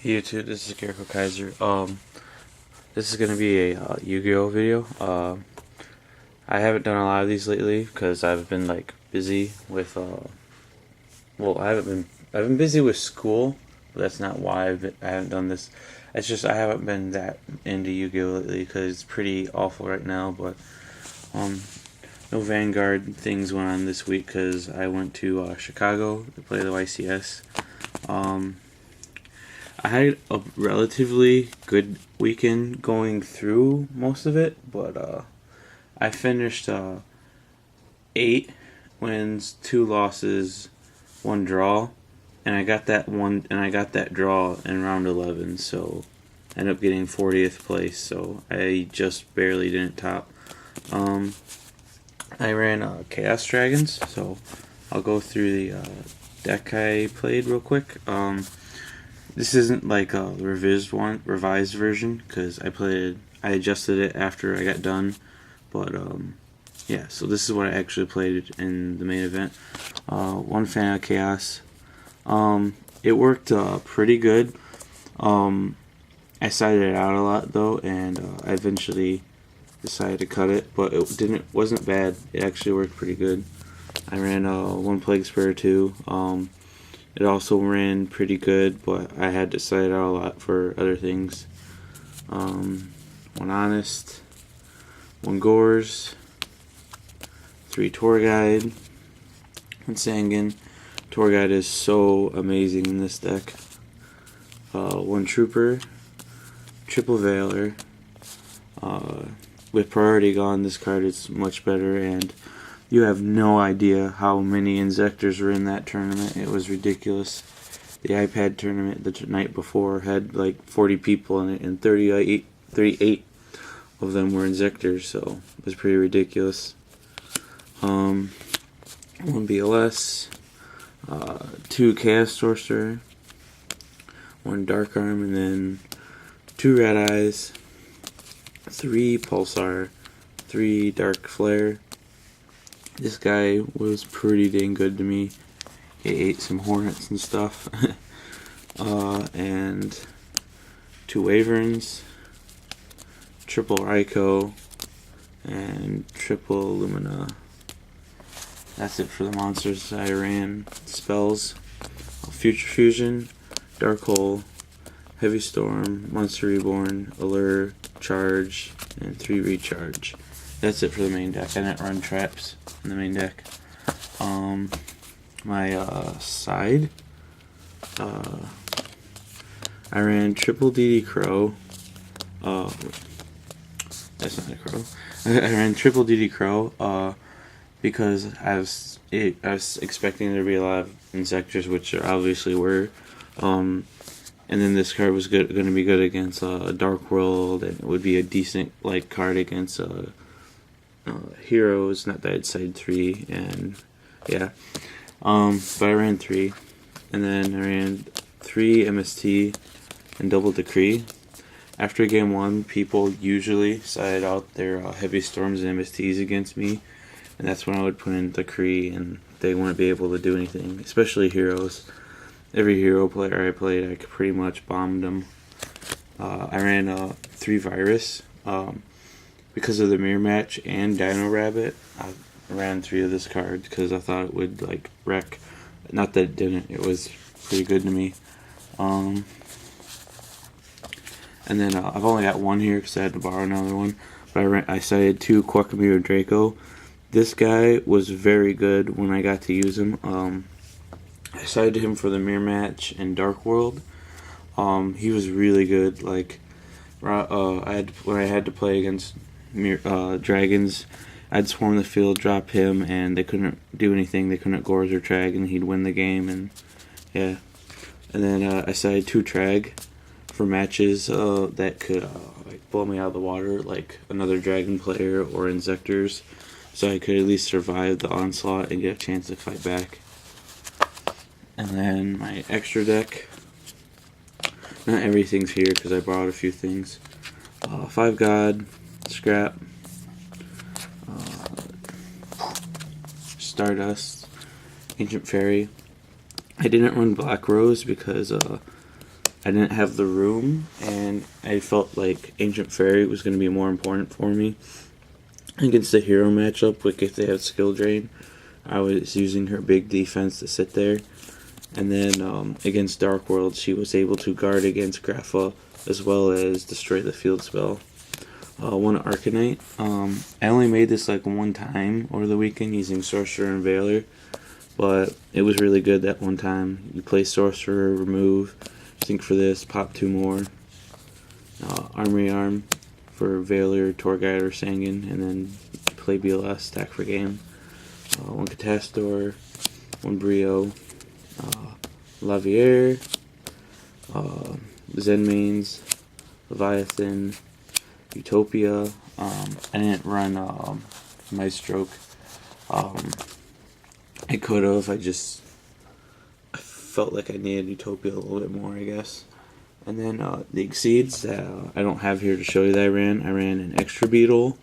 Hey YouTube, this is Gariko Kaiser. This is gonna be a Yu-Gi-Oh video. I haven't done a lot of these lately because I've been like busy with well, I've been busy with school, but that's not why I haven't done this. It's just I haven't been that into Yu-Gi-Oh lately because it's pretty awful right now. But um, no Vanguard things went on this week because I went to Chicago to play the YCS. I had a relatively good weekend going through most of it, but I finished 8 wins, 2 losses, 1 draw, and I got that draw in round 11. So I ended up getting 40th place. So I just barely didn't top. I ran Chaos Dragons, so I'll go through the deck I played real quick. This isn't like a revised version, because I adjusted it after I got done. But yeah, so this is what I actually played in the main event. One fan of Chaos. It worked pretty good. I sided it out a lot though, and I eventually decided to cut it, but it wasn't bad. It actually worked pretty good. I ran one Plague Spare too. It also ran pretty good, but I had to side out a lot for other things. One Honest, one Gores, 3 Tour Guide, one Sangan. Tour Guide is so amazing in this deck. One Trooper, triple Valor. With priority gone, this card is much better, and you have no idea how many Inzectors were in that tournament. It was ridiculous. The iPad tournament the night before had like 40 people in it, and 38 of them were Inzectors, so it was pretty ridiculous. One BLS, 2 Chaos Sorcerer, 1 Dark Arm, and then 2 Red Eyes, 3 Pulsar, 3 Dark Flare. This guy was pretty dang good to me. He ate some Hornets and stuff. And 2 Wyverns, triple Raikou, and triple Lumina. That's it for the monsters I ran. Spells: Future Fusion, Dark Hole, Heavy Storm, Monster Reborn, Allure, Charge, and 3 Recharge. That's it for the main deck. I didn't run traps in the main deck. My side, I ran triple DD Crow. That's not a crow. I ran triple DD Crow because I was expecting there to be a lot of Inzectors, which there obviously were. And then this card was going to be good against Dark World, and it would be a decent card against Heroes. Not that I'd side 3, and yeah. But I ran 3, and then I ran 3 MST and double Decree. After game 1, people usually side out their Heavy Storms and MSTs against me, and that's when I would put in Decree, and they wouldn't be able to do anything, especially Heroes. Every hero player I played, I pretty much bombed them. I ran 3 Virus. Because of the Mirror Match and Dino Rabbit, I ran 3 of this card because I thought it would wreck. Not that it didn't. It was pretty good to me. And then I've only got 1 here because I had to borrow another one. But I sided 2 Quackmere Draco. This guy was very good when I got to use him. I sided him for the Mirror Match and Dark World. He was really good. When I had to play against Dragons, I'd swarm the field, drop him, and they couldn't do anything. They couldn't Gores or Trag, and he'd win the game. And yeah, and then I sided 2 Trag for matches that could blow me out of the water, like another Dragon player or Inzectors, so I could at least survive the onslaught and get a chance to fight back. And then my extra deck. Not everything's here because I borrowed a few things. 5 God, Scrap, Stardust, Ancient Fairy. I didn't run Black Rose because I didn't have the room, and I felt like Ancient Fairy was going to be more important for me. Against the hero matchup, like if they had skill drain, I was using her big defense to sit there. And then against Dark World, she was able to guard against Grapha as well as destroy the field spell. One Arcanite. I only made this like one time over the weekend using Sorcerer and Veiler, but it was really good that one time. You play Sorcerer, remove, think for this, pop 2 more. Armory Arm for Veiler, Torguide, or Sangan, and then play BLS, stack for game. One Catastor, one Brio, Lavier, Zenmains, Leviathan, Utopia. I didn't run Maestroke. I could have. I felt like I needed Utopia a little bit more, I guess. And then the Exceeds that I don't have here to show you that I ran. I ran an Extra Beetle,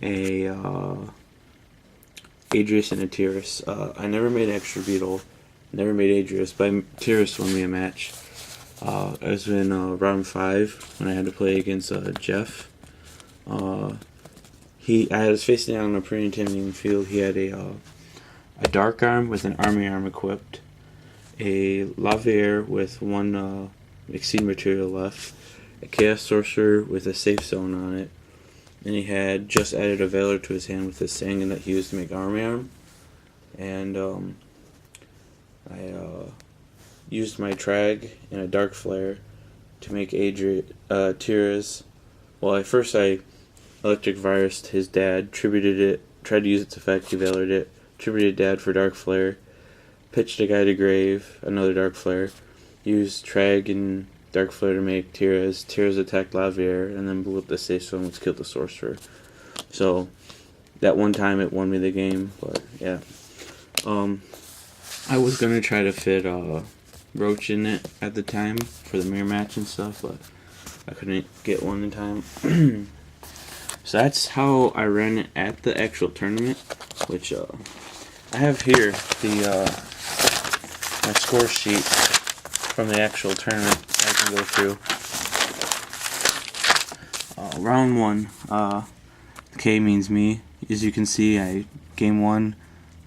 a Adrius, and a Tyrus. I never made Extra Beetle, never made Adrius, but Tyrus won me a match. I was in round 5 when I had to play against Jeff. I was facing down on a pretty intimidating field. He had a Dark Arm with an Army Arm equipped, a Lavier with one Exceed material left, a Chaos Sorcerer with a Safe Zone on it, and he had just added a Veiler to his hand with his Sangan that he used to make Army Arm. And I used my Trag and a Dark Flare to make Tyrus. Well, at first I Electric Virused his dad, tributed it, tried to use its effect, he Veilered it, tributed dad for Dark Flare, pitched a guy to grave, another Dark Flare, used Trag and Dark Flare to make Tyrus. Tyrus attacked Lavier and then blew up the safe zone, which killed the Sorcerer. So that one time it won me the game, but yeah. I was gonna try to fit Roach in it at the time for the mirror match and stuff, but I couldn't get one in time. So that's how I ran it at the actual tournament, which I have here the my score sheet from the actual tournament I can go through. Round 1, K means me. As you can see, game 1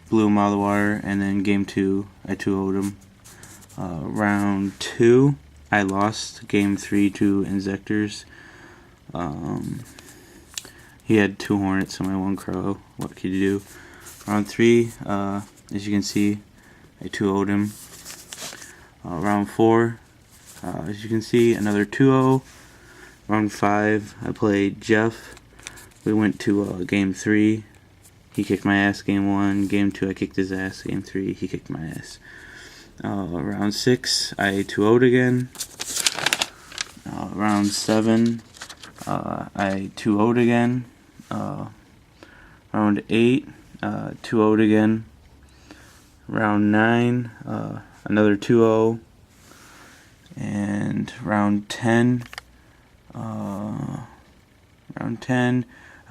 blew him out of the water, and then game 2 I 2-0'd him. Round 2 I lost game 3 to Insectors. He had 2 Hornets and my 1 Crow. What could you do? Round 3, as you can see, I 2-0'd him. Round 4, as you can see, another 2-0. Round 5, I played Jeff. We went to game 3. He kicked my ass game 1. Game 2, I kicked his ass. Game 3, he kicked my ass. Round 6, I 2-0'd again. Round 7, I 2-0'd again. Round 8, 2-0'd again. Round 9, another 2-0. And round 10, I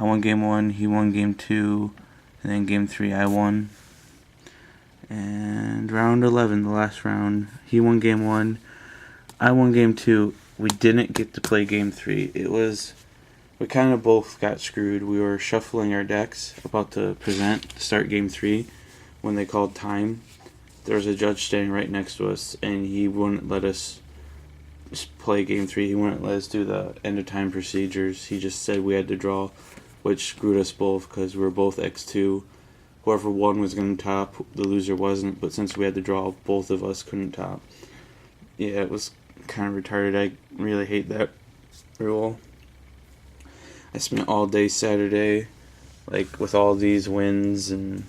won game 1, he won game 2, and then game 3 I won. And round 11, the last round, he won game 1, I won game 2. We didn't get to play game 3. We kind of both got screwed. We were shuffling our decks, about to start game 3, when they called time. There was a judge standing right next to us, and he wouldn't let us play game 3. He wouldn't let us do the end of time procedures. He just said we had to draw, which screwed us both because we were both X2. Whoever won was going to top, the loser wasn't, but since we had to draw, both of us couldn't top. Yeah, it was kind of retarded. I really hate that rule. I spent all day Saturday, like, with all these wins, and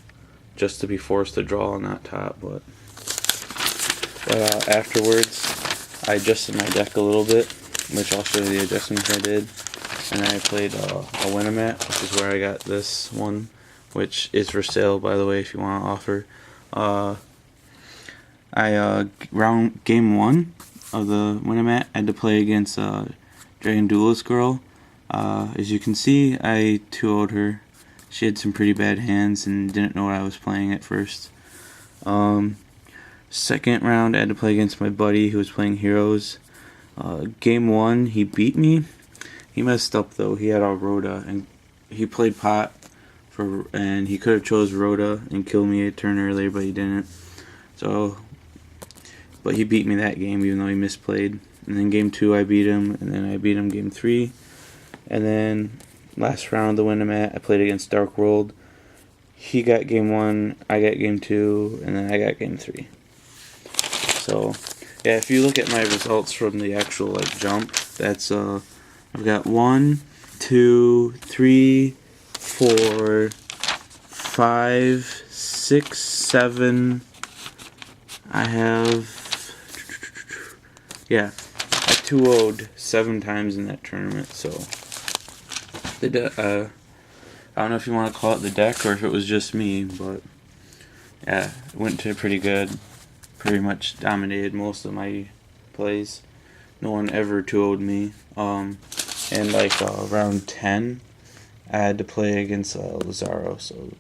just to be forced to draw and not top, but afterwards, I adjusted my deck a little bit, which I'll show you the adjustments I did, and then I played a Winamat, which is where I got this one, which is for sale, by the way, if you want to offer. Game 1 of the Winamat, I had to play against Dragon Duelist Girl. As you can see, I 2-0'd her. She had some pretty bad hands and didn't know what I was playing at first. Second round, I had to play against my buddy who was playing Heroes. Game 1, he beat me. He messed up though. He had all Rhoda, and he played pot and he could have chose Rhoda and killed me a turn earlier, but he didn't. So, but he beat me that game even though he misplayed. And then game 2 I beat him, and then I beat him game 3. And then last round to win him at, I played against Dark World. He got game 1, I got game 2, and then I got game 3. So, yeah, if you look at my results from the actual jump, that's I've got 1, 2, 3, 4, 5, 6, 7. I have, yeah, I 2-0'd 7 times in that tournament. So I don't know if you want to call it the deck or if it was just me, but yeah, it went to pretty good. Pretty much dominated most of my plays. No one ever 2-0'd me. And round 10, I had to play against Lazaro, so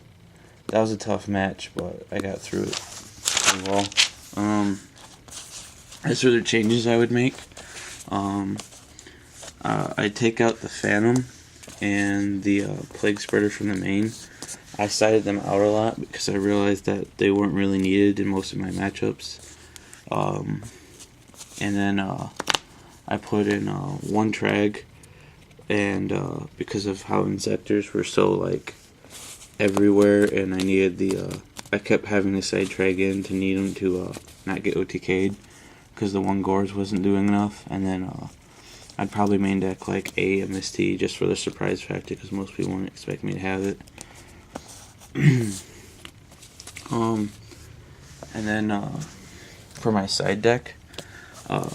that was a tough match, but I got through it pretty well. As for the changes I would make, I'd take out the Phantom and the Plague Spreader from the main. I sided them out a lot because I realized that they weren't really needed in most of my matchups. And then I put in one Trag, and because of how Insectors were so everywhere, and I needed I kept having to side Trag in to need them to not get OTK'd because the one Gores wasn't doing enough. And then I'd probably main deck a MST just for the surprise factor because most people wouldn't expect me to have it. And then for my side deck, I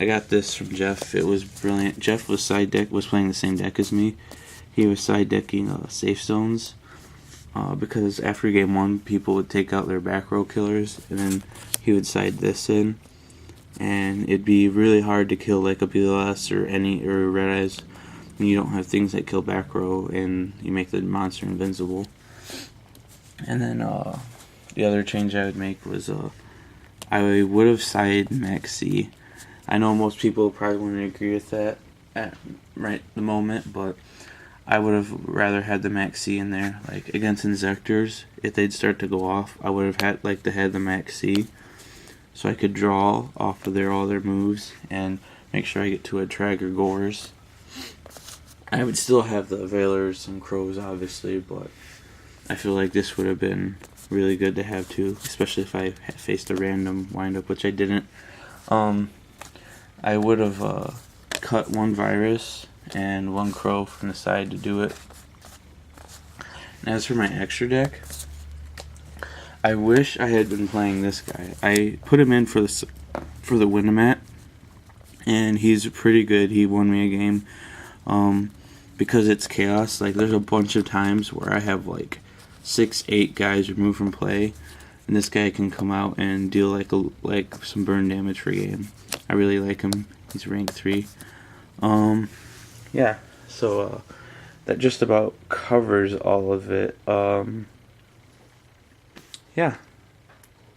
got this from Jeff. It was brilliant. Jeff was playing the same deck as me. He was side decking Safe Zones because after game 1, people would take out their back row killers, and then he would side this in, and it'd be really hard to kill a BLS or Red Eyes when you don't have things that kill back row and you make the monster invincible. And then the other change I would make was I would have sided Max C. I know most people probably wouldn't agree with that at the moment, but I would have rather had the Max C in there. Against Insectors, if they'd start to go off, I would have had to have the Max C so I could draw off of all their moves and make sure I get to a Trag or Gores. I would still have the Veilers and Crows, obviously, but I feel like this would have been really good to have too, especially if I had faced a random windup, which I didn't. I would have cut one Virus and one Crow from the side to do it. And as for my extra deck, I wish I had been playing this guy. I put him in for the Win-A-Mat, and he's pretty good. He won me a game. Because it's chaos, there's a bunch of times where I have 6-8 guys removed from play, and this guy can come out and deal some burn damage for a game. I really like him. He's rank 3. Yeah, so that just about covers all of it. Yeah.